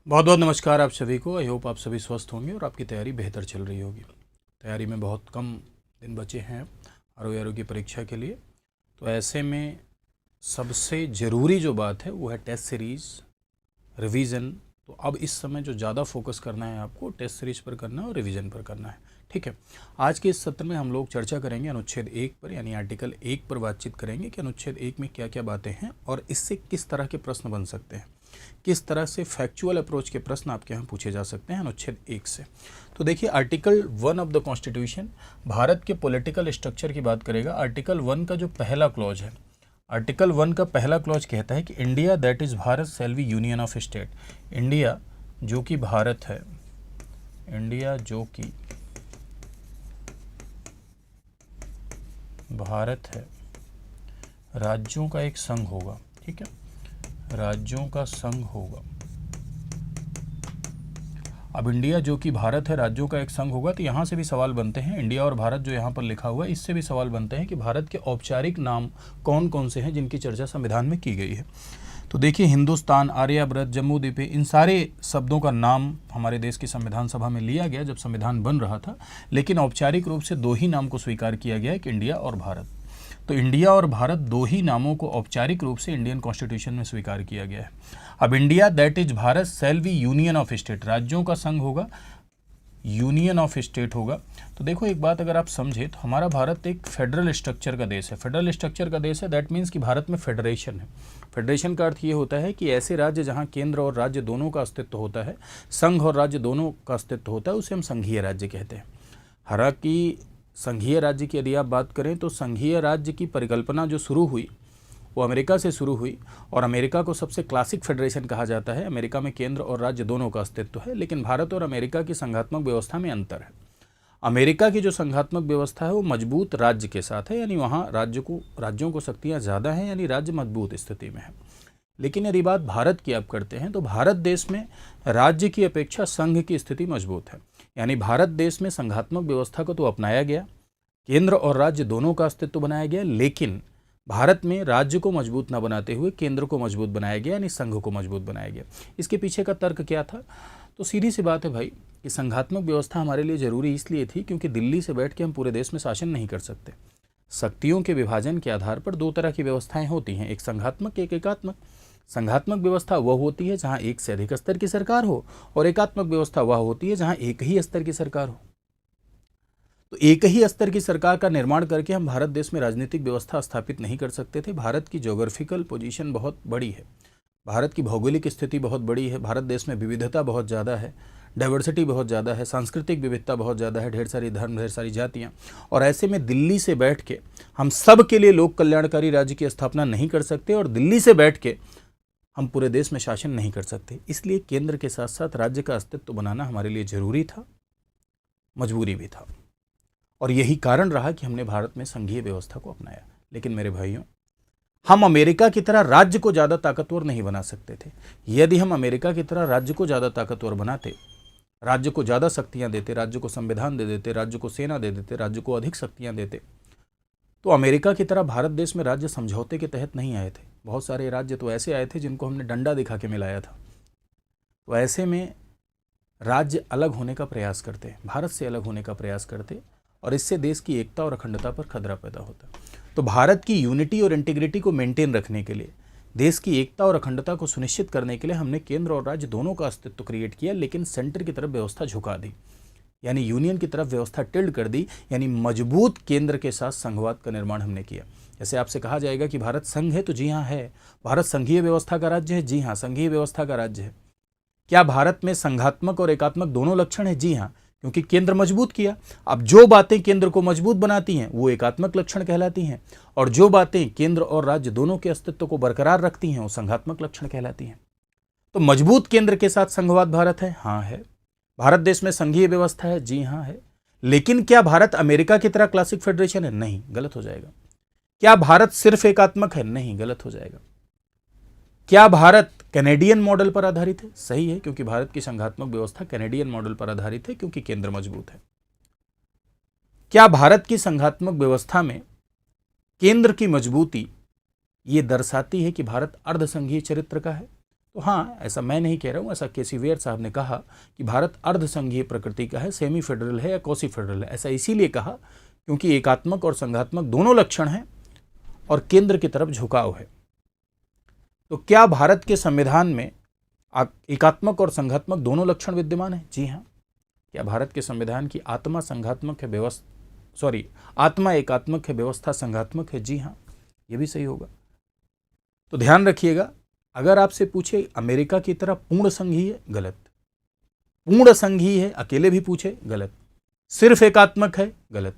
बहुत बहुत नमस्कार आप सभी को। आई होप आप सभी स्वस्थ होंगे और आपकी तैयारी बेहतर चल रही होगी। तैयारी में बहुत कम दिन बचे हैं आरओ की परीक्षा के लिए। तो ऐसे में सबसे ज़रूरी जो बात है वो है टेस्ट सीरीज़ रिवीजन। तो अब इस समय जो ज़्यादा फोकस करना है आपको टेस्ट सीरीज पर करना है और रिवीजन पर करना है। ठीक है, आज के इस सत्र में हम लोग चर्चा करेंगे अनुच्छेद 1 पर, यानी आर्टिकल 1 पर बातचीत करेंगे कि अनुच्छेद 1 में क्या क्या बातें हैं और इससे किस तरह के प्रश्न बन सकते हैं, किस तरह से फैक्चुअल अप्रोच के प्रश्न आपके यहाँ पूछे जा सकते हैं अनुच्छेद 1 से। तो देखिए, article 1 of the constitution Bharat के पॉलिटिकल स्ट्रक्चर की बात करेगा। आर्टिकल 1 का जो पहला क्लॉज है, आर्टिकल 1 का पहला क्लॉज कहता है कि India that is Bharat shall be union of state. India जो कि भारत है, इंडिया जो कि भारत है, राज्यों का एक संघ होगा। ठीक है, राज्यों का संघ होगा। अब इंडिया जो कि भारत है, राज्यों का एक संघ होगा, तो यहाँ से भी सवाल बनते हैं। इंडिया और भारत जो यहाँ पर लिखा हुआ है, इससे भी सवाल बनते हैं कि भारत के औपचारिक नाम कौन कौन से हैं जिनकी चर्चा संविधान में की गई है। तो देखिए, हिंदुस्तान, आर्यावर्त, जम्मू द्वीप, इन सारे शब्दों का नाम हमारे देश की संविधान सभा में लिया गया जब संविधान बन रहा था, लेकिन औपचारिक रूप से दो ही नाम को स्वीकार किया गया है कि इंडिया और भारत। तो इंडिया और भारत दो ही नामों को औपचारिक रूप से इंडियन कॉन्स्टिट्यूशन में स्वीकार किया गया है। अब India that is Bharat shall be union of state, राज्यों का संघ होगा, यूनियन ऑफ स्टेट होगा। तो देखो, एक बात अगर आप समझे तो हमारा भारत एक फेडरल स्ट्रक्चर का देश है। फेडरल स्ट्रक्चर का देश है, दैट मीन्स कि भारत में फेडरेशन है। फेडरेशन का अर्थ ये होता है कि ऐसे राज्य जहाँ केंद्र और राज्य दोनों का अस्तित्व होता है, संघ और राज्य दोनों का अस्तित्व होता है, उसे हम संघीय राज्य कहते हैं। हालांकि संघीय राज्य की यदि आप बात करें तो संघीय राज्य की परिकल्पना जो शुरू हुई वो अमेरिका से शुरू हुई, और अमेरिका को सबसे क्लासिक फेडरेशन कहा जाता है। अमेरिका में केंद्र और राज्य दोनों का अस्तित्व है, लेकिन भारत और अमेरिका की संघात्मक व्यवस्था में अंतर है। अमेरिका की जो संघात्मक व्यवस्था है वो मजबूत राज्य के साथ है, यानी वहाँ राज्यों को शक्तियाँ ज़्यादा हैं, यानी राज्य मजबूत स्थिति में है। लेकिन यदि बात भारत की आप करते हैं तो भारत देश में राज्य की अपेक्षा संघ की स्थिति मजबूत है। यानी भारत देश में संघात्मक व्यवस्था को तो अपनाया गया, केंद्र और राज्य दोनों का अस्तित्व बनाया गया, लेकिन भारत में राज्य को मजबूत न बनाते हुए केंद्र को मजबूत बनाया गया, यानी संघ को मजबूत बनाया गया। इसके पीछे का तर्क क्या था? तो सीधी सी बात है भाई कि संघात्मक व्यवस्था हमारे लिए ज़रूरी इसलिए थी क्योंकि दिल्ली से बैठ के हम पूरे देश में शासन नहीं कर सकते। शक्तियों के विभाजन के आधार पर दो तरह की व्यवस्थाएं होती हैं, एक संघात्मक, एक एकात्मक। संघात्मक व्यवस्था वह होती है जहां एक से अधिक स्तर की सरकार हो, और एकात्मक व्यवस्था वह होती है जहां एक ही स्तर की सरकार हो। तो एक ही स्तर की सरकार का निर्माण करके हम भारत देश में राजनीतिक व्यवस्था स्थापित नहीं कर सकते थे। भारत की ज्योग्राफिकल पोजीशन बहुत बड़ी है, भारत की भौगोलिक स्थिति बहुत बड़ी है, भारत देश में विविधता बहुत ज़्यादा है, डाइवर्सिटी बहुत ज़्यादा है, सांस्कृतिक विविधता बहुत ज़्यादा है, ढेर सारी धर्म, ढेर सारी जातियाँ। और ऐसे में दिल्ली से बैठ के हम सब के लिए लोक कल्याणकारी राज्य की स्थापना नहीं कर सकते, और दिल्ली से बैठ के हम पूरे देश में शासन नहीं कर सकते। इसलिए केंद्र के साथ साथ राज्य का अस्तित्व बनाना हमारे लिए ज़रूरी था, मजबूरी भी था, और यही कारण रहा कि हमने भारत में संघीय व्यवस्था को अपनाया। लेकिन मेरे भाइयों, हम अमेरिका की तरह राज्य को ज़्यादा ताकतवर नहीं बना सकते थे। यदि हम अमेरिका की तरह राज्य को ज़्यादा ताकतवर बनाते, राज्य को ज़्यादा शक्तियाँ देते, राज्य को संविधान दे देते, राज्य को सेना दे देते, राज्य को अधिक शक्तियाँ देते, तो अमेरिका की तरह भारत देश में राज्य समझौते के तहत नहीं आए थे। बहुत सारे राज्य तो ऐसे आए थे जिनको हमने डंडा दिखा के मिलाया था। तो ऐसे में राज्य अलग होने का प्रयास करते, भारत से अलग होने का प्रयास करते, और इससे देश की एकता और अखंडता पर खतरा पैदा होता। तो भारत की यूनिटी और इंटीग्रिटी को मेंटेन रखने के लिए, देश की एकता और अखंडता को सुनिश्चित करने के लिए हमने केंद्र और राज्य दोनों का अस्तित्व क्रिएट किया, लेकिन सेंटर की तरफ व्यवस्था झुका दी, यानी यूनियन की तरफ व्यवस्था टिल्ड कर दी, यानी मजबूत केंद्र के साथ संघवाद का निर्माण हमने किया। जैसे आपसे कहा जाएगा कि भारत संघ है, तो जी हाँ है। भारत संघीय व्यवस्था का राज्य है, जी हाँ संघीय व्यवस्था का राज्य है। क्या भारत में संघात्मक और एकात्मक दोनों लक्षण है? जी हाँ, क्योंकि केंद्र मजबूत किया। अब जो बातें केंद्र को मजबूत बनाती हैं वो एकात्मक लक्षण कहलाती हैं, और जो बातें केंद्र और राज्य दोनों के अस्तित्व को बरकरार रखती हैं वो संघात्मक लक्षण कहलाती हैं। तो मजबूत केंद्र के साथ संघवाद भारत है, हाँ है। भारत देश में संघीय व्यवस्था है, जी हाँ है। लेकिन क्या भारत अमेरिका की तरह क्लासिक फेडरेशन है? नहीं, गलत हो जाएगा। क्या भारत सिर्फ एकात्मक है? नहीं, गलत हो जाएगा। क्या भारत कैनेडियन मॉडल पर आधारित है? सही है, क्योंकि भारत की संघात्मक व्यवस्था कैनेडियन मॉडल पर आधारित है, क्योंकि केंद्र मजबूत है। क्या भारत की संघात्मक व्यवस्था में केंद्र की मजबूती ये दर्शाती है कि भारत अर्धसंघीय चरित्र का है? तो हाँ, ऐसा मैं नहीं कह रहा हूँ, ऐसा केसीवेयर साहब ने कहा कि भारत अर्ध संघीय प्रकृति का है, सेमी फेडरल है या क्वासी फेडरल है। ऐसा इसीलिए कहा क्योंकि एकात्मक और संघात्मक दोनों लक्षण हैं और केंद्र की तरफ झुकाव है। तो क्या भारत के संविधान में एकात्मक और संघात्मक दोनों लक्षण विद्यमान है? जी हाँ। क्या भारत के संविधान की आत्मा संघात्मक है, आत्मा एकात्मक है, व्यवस्था संघात्मक है? जी हाँ, ये भी सही होगा। तो ध्यान रखिएगा, अगर आपसे पूछे अमेरिका की तरह पूर्ण संघीय है, गलत। पूर्ण संघीय है अकेले भी पूछे, गलत। सिर्फ एकात्मक है, गलत।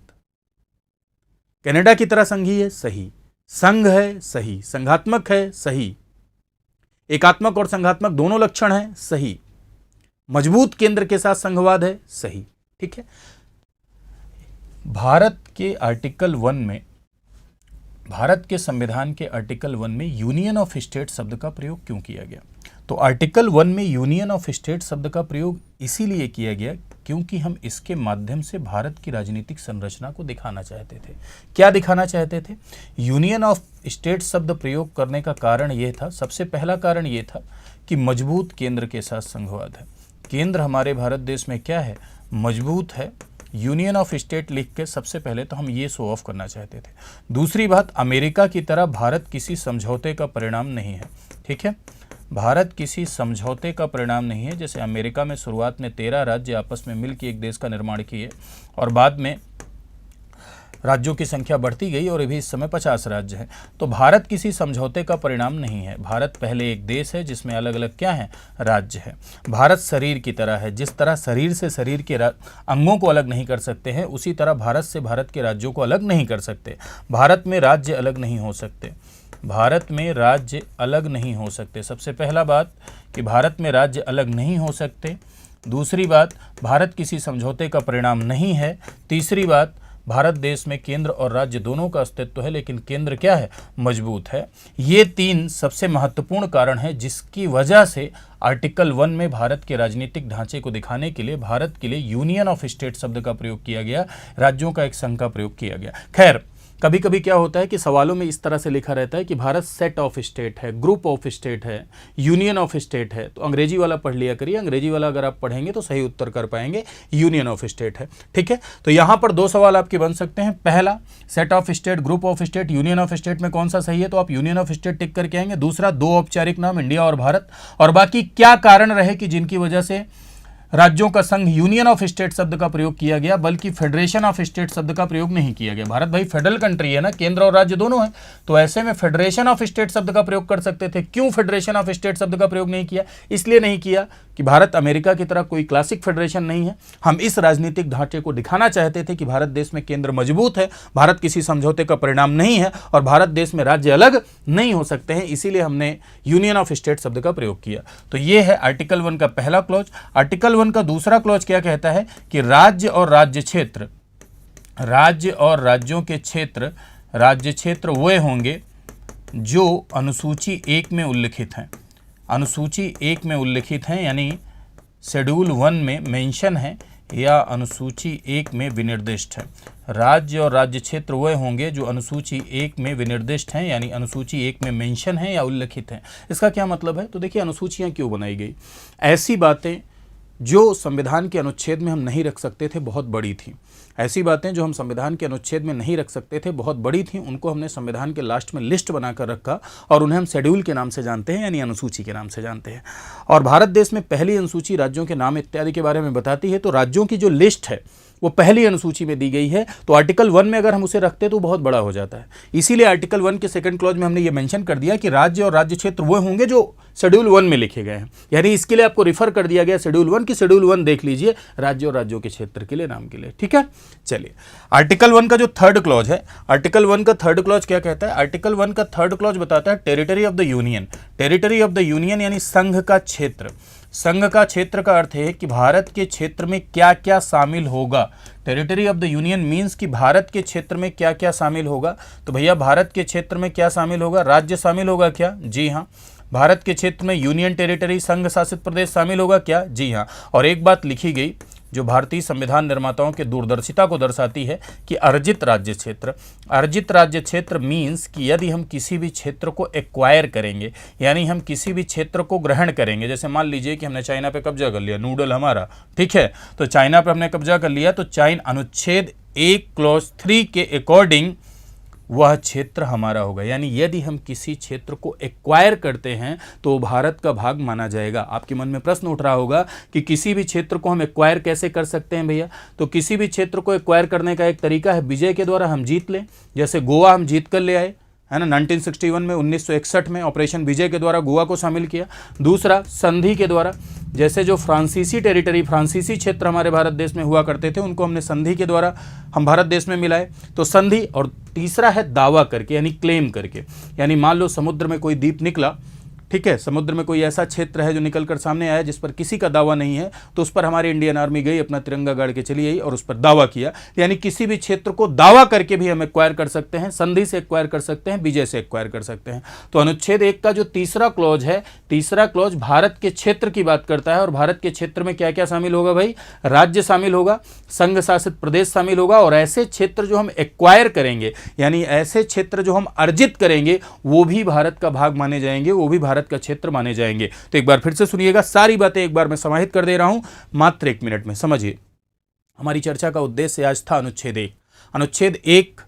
कनाडा की तरह संघीय है, सही। संघ है, सही। संघात्मक है, सही। एकात्मक और संघात्मक दोनों लक्षण हैं, सही। मजबूत केंद्र के साथ संघवाद है, सही। ठीक है। भारत के आर्टिकल 1 में, भारत के संविधान के आर्टिकल 1 में यूनियन ऑफ स्टेट शब्द का प्रयोग क्यों किया गया? तो आर्टिकल 1 में यूनियन ऑफ स्टेट शब्द का प्रयोग इसीलिए किया गया क्योंकि हम इसके माध्यम से भारत की राजनीतिक संरचना को दिखाना चाहते थे। क्या दिखाना चाहते थे? यूनियन ऑफ स्टेट शब्द प्रयोग करने का कारण यह था, सबसे पहला कारण यह था कि मजबूत केंद्र के साथ संघवाद है। केंद्र हमारे भारत देश में क्या है? मजबूत है। यूनियन ऑफ स्टेट लिख के सबसे पहले तो हम ये शो ऑफ करना चाहते थे। दूसरी बात, अमेरिका की तरह भारत किसी समझौते का परिणाम नहीं है। ठीक है, भारत किसी समझौते का परिणाम नहीं है। जैसे अमेरिका में शुरुआत में 13 राज्य आपस में मिलकर एक देश का निर्माण किए और बाद में राज्यों की संख्या बढ़ती गई और अभी इस समय 50 राज्य हैं। तो भारत किसी समझौते का परिणाम नहीं है। भारत पहले एक देश है जिसमें अलग अलग क्या है? राज्य है। भारत शरीर की तरह है। जिस तरह शरीर से शरीर के अंगों को अलग नहीं कर सकते हैं, उसी तरह भारत से भारत के राज्यों को अलग नहीं कर सकते। भारत में राज्य अलग नहीं हो सकते। भारत में राज्य अलग नहीं हो सकते। सबसे पहला बात कि भारत में राज्य अलग नहीं हो सकते। दूसरी बात, भारत किसी समझौते का परिणाम नहीं है। तीसरी बात, भारत देश में केंद्र और राज्य दोनों का अस्तित्व है, लेकिन केंद्र क्या है? मजबूत है। ये 3 सबसे महत्वपूर्ण कारण हैं जिसकी वजह से आर्टिकल 1 में भारत के राजनीतिक ढांचे को दिखाने के लिए भारत के लिए यूनियन ऑफ स्टेट शब्द का प्रयोग किया गया, राज्यों का एक संघ का प्रयोग किया गया। खैर, कभी कभी क्या होता है कि सवालों में इस तरह से लिखा रहता है कि भारत सेट ऑफ स्टेट है, ग्रुप ऑफ स्टेट है, यूनियन ऑफ स्टेट है। तो अंग्रेजी वाला पढ़ लिया करिए। अंग्रेजी वाला अगर आप पढ़ेंगे तो सही उत्तर कर पाएंगे, यूनियन ऑफ स्टेट है। ठीक है, तो यहां पर 2 सवाल आपके बन सकते हैं। पहला, set of state, group of state, union of state में कौन सा सही है? तो आप यूनियन ऑफ स्टेट टिक करके आएंगे। दूसरा, 2 औपचारिक नाम इंडिया और भारत, और बाकी क्या कारण रहे कि जिनकी वजह से राज्यों का संघ यूनियन ऑफ स्टेट शब्द का प्रयोग किया गया, बल्कि फेडरेशन ऑफ स्टेट शब्द का प्रयोग नहीं किया गया। भारत भाई फेडरल कंट्री है ना, केंद्र और राज्य दोनों है, तो ऐसे में फेडरेशन ऑफ स्टेट शब्द का प्रयोग कर सकते थे। क्यों फेडरेशन ऑफ स्टेट शब्द का प्रयोग नहीं किया? इसलिए नहीं किया कि भारत अमेरिका की तरह कोई क्लासिक फेडरेशन नहीं है। हम इस राजनीतिक ढांचे को दिखाना चाहते थे कि भारत देश में केंद्र मजबूत है, भारत किसी समझौते का परिणाम नहीं है और भारत देश में राज्य अलग नहीं हो सकते हैं। इसीलिए हमने यूनियन ऑफ स्टेट शब्द का प्रयोग किया। तो यह है आर्टिकल 1 का पहला क्लॉज। आर्टिकल 1 का दूसरा क्लॉज क्या कहता है कि राज्य और राज्य क्षेत्र, राज्य और राज्यों के क्षेत्र, राज्य क्षेत्र वे होंगे जो अनुसूची 1 में उल्लिखित हैं। अनुसूची 1 में उल्लिखित हैं, यानी शेड्यूल 1 में मेंशन है या अनुसूची 1 में विनिर्दिष्ट है। राज्य और राज्य क्षेत्र वे होंगे जो अनुसूची 1 में विनिर्दिष्ट हैं, यानी अनुसूची 1 में मेंशन है या उल्लिखित हैं। इसका क्या मतलब है? तो देखिए, अनुसूचियां क्यों बनाई गई? ऐसी बातें जो संविधान के अनुच्छेद में हम नहीं रख सकते थे, बहुत बड़ी थी। ऐसी बातें जो हम संविधान के अनुच्छेद में नहीं रख सकते थे, बहुत बड़ी थी, उनको हमने संविधान के लास्ट में लिस्ट बनाकर रखा और उन्हें हम शेड्यूल के नाम से जानते हैं, यानी अनुसूची के नाम से जानते हैं। और भारत देश में पहली अनुसूची राज्यों के नाम इत्यादि के बारे में बताती है। तो राज्यों की जो लिस्ट है वो पहली अनुसूची में दी गई है। तो आर्टिकल 1 में अगर हम उसे रखते तो बहुत बड़ा हो जाता है। इसीलिए आर्टिकल 1 के सेकंड क्लॉज में हमने ये मेंशन कर दिया कि राज्य और राज्य क्षेत्र वो होंगे जो शेड्यूल 1 में लिखे गए हैं। यानी इसके लिए आपको रिफर कर दिया गया शेड्यूल 1 की, शेड्यूल 1 देख लीजिए राज्य और राज्यों के क्षेत्र के लिए, नाम के लिए। ठीक है, चलिए आर्टिकल 1 का जो थर्ड क्लॉज है, आर्टिकल 1 का थर्ड क्लॉज क्या कहता है? आर्टिकल 1 का थर्ड क्लॉज बताता है territory of the union. Territory of the union यानी संघ का क्षेत्र। संघ का क्षेत्र का अर्थ है कि भारत के क्षेत्र में क्या क्या शामिल होगा। Territory of the union means कि भारत के क्षेत्र में क्या क्या शामिल होगा। तो भैया भारत के क्षेत्र में क्या शामिल होगा? राज्य शामिल होगा क्या? जी हाँ। भारत के क्षेत्र में यूनियन टेरिटरी, संघ शासित प्रदेश शामिल होगा क्या? जी हाँ। और एक बात लिखी गई, जो भारतीय संविधान निर्माताओं के दूरदर्शिता को दर्शाती है कि अर्जित राज्य क्षेत्र। अर्जित राज्य क्षेत्र मीन्स कि यदि हम किसी भी क्षेत्र को एक्वायर करेंगे, यानी हम किसी भी क्षेत्र को ग्रहण करेंगे, जैसे मान लीजिए कि हमने चाइना पे कब्जा कर लिया, नूडल हमारा, ठीक है, तो चाइना पे हमने कब्जा कर लिया, तो चाइना अनुच्छेद 1 क्लॉज 3 के अकॉर्डिंग वह क्षेत्र हमारा होगा। यानी यदि हम किसी क्षेत्र को एक्वायर करते हैं तो भारत का भाग माना जाएगा। आपके मन में प्रश्न उठ रहा होगा कि किसी भी क्षेत्र को हम एक्वायर कैसे कर सकते हैं भैया? तो किसी भी क्षेत्र को एक्वायर करने का एक तरीका है, विजय के द्वारा हम जीत लें। जैसे गोवा हम जीत कर ले आए, है ना, 1961 में, 1961 में ऑपरेशन विजय के द्वारा गोवा को शामिल किया। दूसरा, संधि के द्वारा, जैसे जो फ्रांसीसी टेरिटरी, फ्रांसीसी क्षेत्र हमारे भारत देश में हुआ करते थे, उनको हमने संधि के द्वारा हम भारत देश में मिलाए, तो संधि। और तीसरा है दावा करके, यानी क्लेम करके। यानी मान लो समुद्र में कोई द्वीप निकला, ठीक है, समुद्र में कोई ऐसा क्षेत्र है जो निकलकर सामने आया जिस पर किसी का दावा नहीं है, तो उस पर हमारी इंडियन आर्मी गई, अपना तिरंगा गाड़ के चली आई और उस पर दावा किया। यानी किसी भी क्षेत्र को दावा करके भी हम एक्वायर कर सकते हैं, संधि से एक्वायर कर सकते हैं, विजय से एक्वायर कर सकते हैं। तो अनुच्छेद 1 का जो तीसरा क्लॉज है, तीसरा क्लॉज भारत के क्षेत्र की बात करता है। और भारत के क्षेत्र में क्या क्या शामिल होगा भाई? राज्य शामिल होगा, संघ शासित प्रदेश शामिल होगा, और ऐसे क्षेत्र जो हम एक्वायर करेंगे, यानी ऐसे क्षेत्र जो हम अर्जित करेंगे, वो भी भारत का भाग माने जाएंगे, वो भी भारत का क्षेत्र माने जाएंगे। तो एक बार फिर से सुनिएगा, सारी बातें एक बार मैं समाहित कर दे रहा हूं, मात्र 1 मिनट में समझिए। हमारी चर्चा का उद्देश्य आज था अनुच्छेद 1। अनुच्छेद 1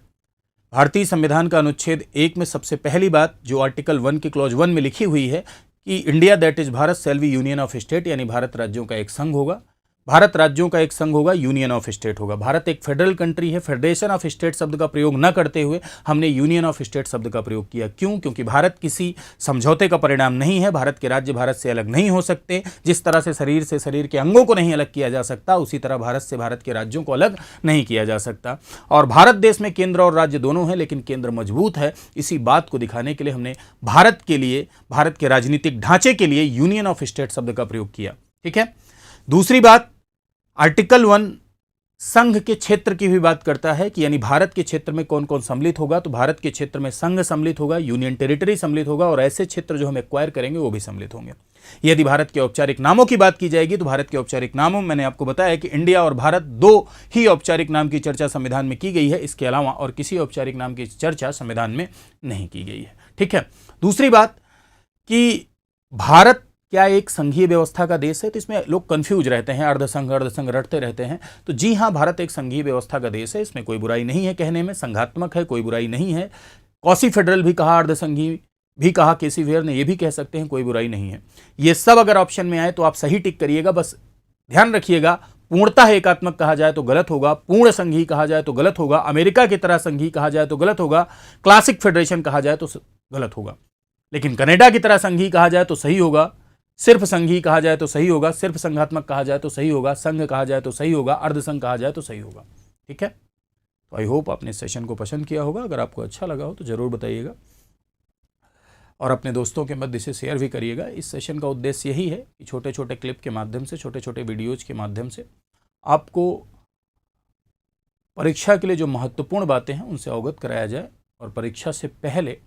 भारतीय संविधान का अनुच्छेद 1 में सबसे पहली बात जो आर्टिकल 1 की क्लॉज 1 में लिखी हुई है कि India that is Bharat shall be union of state, यानी भारत राज्यों का एक संघ होगा। भारत राज्यों का एक संघ होगा, यूनियन ऑफ स्टेट होगा। भारत एक फेडरल कंट्री है, फेडरेशन ऑफ स्टेट शब्द का प्रयोग न करते हुए हमने यूनियन ऑफ स्टेट शब्द का प्रयोग किया। क्यों? क्योंकि भारत किसी समझौते का परिणाम नहीं है। भारत के राज्य भारत से अलग नहीं हो सकते। जिस तरह से शरीर के अंगों को नहीं अलग किया जा सकता, उसी तरह भारत से भारत के राज्यों को अलग नहीं किया जा सकता। और भारत देश में केंद्र और राज्य दोनों हैं, लेकिन केंद्र मजबूत है। इसी बात को दिखाने के लिए हमने भारत के लिए, भारत के राजनीतिक ढांचे के लिए यूनियन ऑफ स्टेट शब्द का प्रयोग किया। ठीक है। दूसरी बात, आर्टिकल 1 संघ के क्षेत्र की भी बात करता है कि यानी भारत के क्षेत्र में कौन कौन सम्मिलित होगा। तो भारत के क्षेत्र में संघ सम्मिलित होगा, यूनियन टेरिटरी सम्मिलित होगा, और ऐसे क्षेत्र जो हम एक्वायर करेंगे वो भी सम्मिलित होंगे। यदि भारत के औपचारिक नामों की बात की जाएगी तो भारत के औपचारिक नामों मैंने आपको बताया कि इंडिया और भारत 2 ही औपचारिक नाम की चर्चा संविधान में की गई है। इसके अलावा और किसी औपचारिक नाम की चर्चा संविधान में नहीं की गई है। ठीक है। दूसरी बात कि भारत क्या एक संघीय व्यवस्था का देश है? तो इसमें लोग कंफ्यूज रहते हैं, अर्धसंघ रटते रहते हैं। तो जी हाँ, भारत एक संघीय व्यवस्था का देश है, इसमें कोई बुराई नहीं है कहने में, संघात्मक है, कोई बुराई नहीं है। कॉसी फेडरल भी कहा, अर्धसंघी भी कहा, केसी वेयर ने, ये भी कह सकते हैं, कोई बुराई नहीं है। ये सब अगर ऑप्शन में आए तो आप सही टिक करिएगा। बस ध्यान रखिएगा, पूर्णतः एकात्मक कहा जाए तो गलत होगा, पूर्ण संघी कहा जाए तो गलत होगा, अमेरिका की तरह संघी कहा जाए तो गलत होगा, क्लासिक फेडरेशन कहा जाए तो गलत होगा, लेकिन कनाडा की तरह संघी कहा जाए तो सही होगा, सिर्फ संघी कहा जाए तो सही होगा, सिर्फ संघात्मक कहा जाए तो सही होगा, संघ कहा जाए तो सही होगा, अर्धसंघ कहा जाए तो सही होगा। ठीक है। तो आई होप आपने इस सेशन को पसंद किया होगा। अगर आपको अच्छा लगा हो तो ज़रूर बताइएगा और अपने दोस्तों के मध्य इसे शेयर भी करिएगा। इस सेशन का उद्देश्य यही है कि छोटे छोटे क्लिप के माध्यम से, छोटे छोटे वीडियोज़ के माध्यम से आपको परीक्षा के लिए जो महत्वपूर्ण बातें हैं उनसे अवगत कराया जाए, और परीक्षा से पहले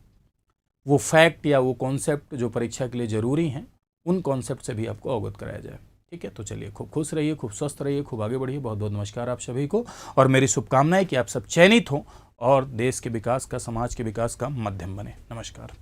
वो फैक्ट या वो कॉन्सेप्ट जो परीक्षा के लिए ज़रूरी हैं उन कॉन्सेप्ट से भी आपको अवगत कराया जाए। ठीक है। तो चलिए, खूब खुश रहिए, खूब स्वस्थ रहिए, खूब आगे बढ़िए। बहुत बहुत नमस्कार आप सभी को, और मेरी शुभकामनाएं कि आप सब चयनित हों और देश के विकास का, समाज के विकास का माध्यम बने। नमस्कार।